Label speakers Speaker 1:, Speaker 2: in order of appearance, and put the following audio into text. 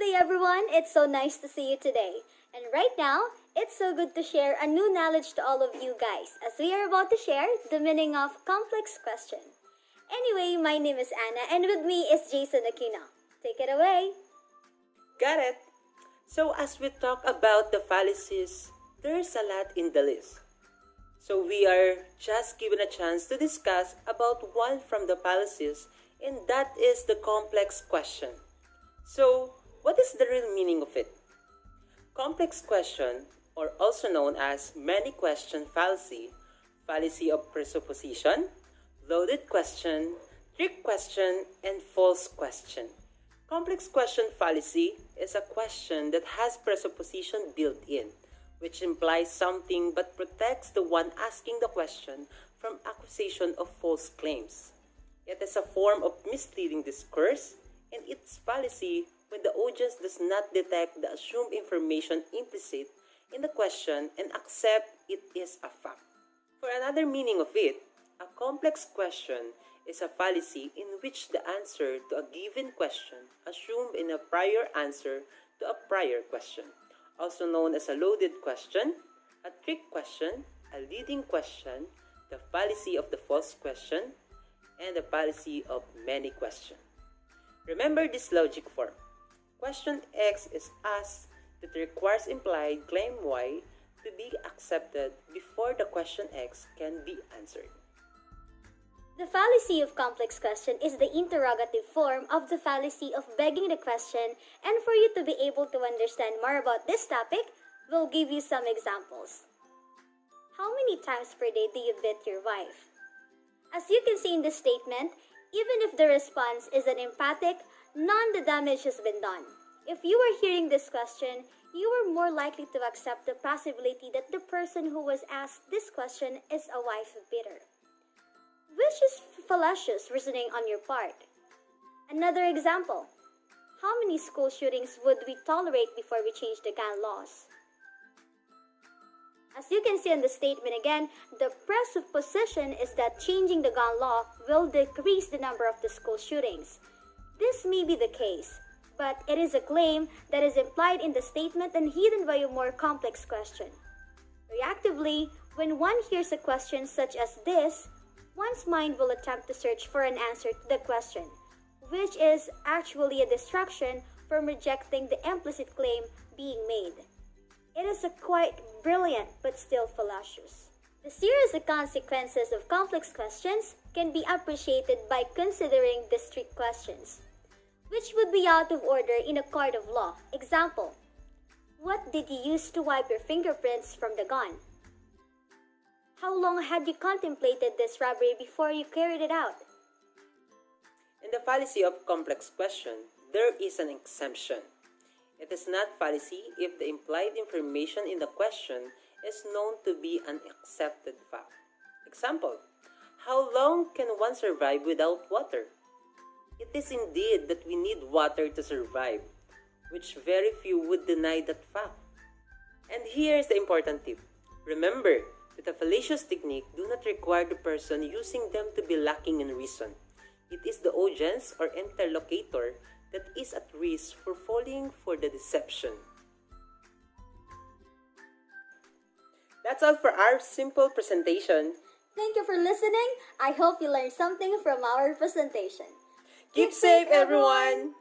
Speaker 1: day, everyone. It's so nice to see you today. And right now, it's so good to share a new knowledge to all of you guys as we are about to share the meaning of complex question. Anyway, my name is Anna and with me is Jason Aquino. Take it away.
Speaker 2: Got it. So as we talk about the fallacies, there's a lot in the list. So we are just given a chance to discuss about one from the fallacies, and that is the complex question. So what is the real meaning of it? Complex question, or also known as many question fallacy, fallacy of presupposition, loaded question, trick question, and false question. Complex question fallacy is a question that has presupposition built in, which implies something but protects the one asking the question from accusation of false claims. It is a form of misleading discourse, and it's fallacy when the audience does not detect the assumed information implicit in the question and accept it is a fact. For another meaning of it, a complex question is a fallacy in which the answer to a given question assumed in a prior answer to a prior question, also known as a loaded question, a trick question, a leading question, the fallacy of the false question, and the fallacy of many questions. Remember this logic form. Question X is asked that requires implied claim Y to be accepted before the question X can be answered.
Speaker 1: The fallacy of complex question is the interrogative form of the fallacy of begging the question, and for you to be able to understand more about this topic, we'll give you some examples. How many times per day do you beat your wife? As you can see in this statement, even if the response is an emphatic, none the damage has been done. If you were hearing this question, you are more likely to accept the possibility that the person who was asked this question is a wife beater, which is fallacious reasoning on your part. Another example, how many school shootings would we tolerate before we change the gun laws? As you can see in the statement again, the presupposition is that changing the gun law will decrease the number of the school shootings. This may be the case, but it is a claim that is implied in the statement and hidden by a more complex question. Reactively, when one hears a question such as this, one's mind will attempt to search for an answer to the question, which is actually a distraction from rejecting the implicit claim being made. It is a quite brilliant but still fallacious. The series of consequences of complex questions can be appreciated by considering discrete questions, which would be out of order in a court of law. Example, what did you use to wipe your fingerprints from the gun? How long had you contemplated this robbery before you carried it out?
Speaker 2: In the fallacy of complex question, there is an exemption. It is not fallacy if the implied information in the question is known to be an accepted fact. Example, how long can one survive without water? It is indeed that we need water to survive, which very few would deny that fact. And here's the important tip. Remember that a fallacious technique do not require the person using them to be lacking in reason. It is the audience or interlocutor that is at risk for falling for the deception. That's all for our simple presentation.
Speaker 1: Thank you for listening. I hope you learned something from our presentation.
Speaker 2: Keep safe, everyone!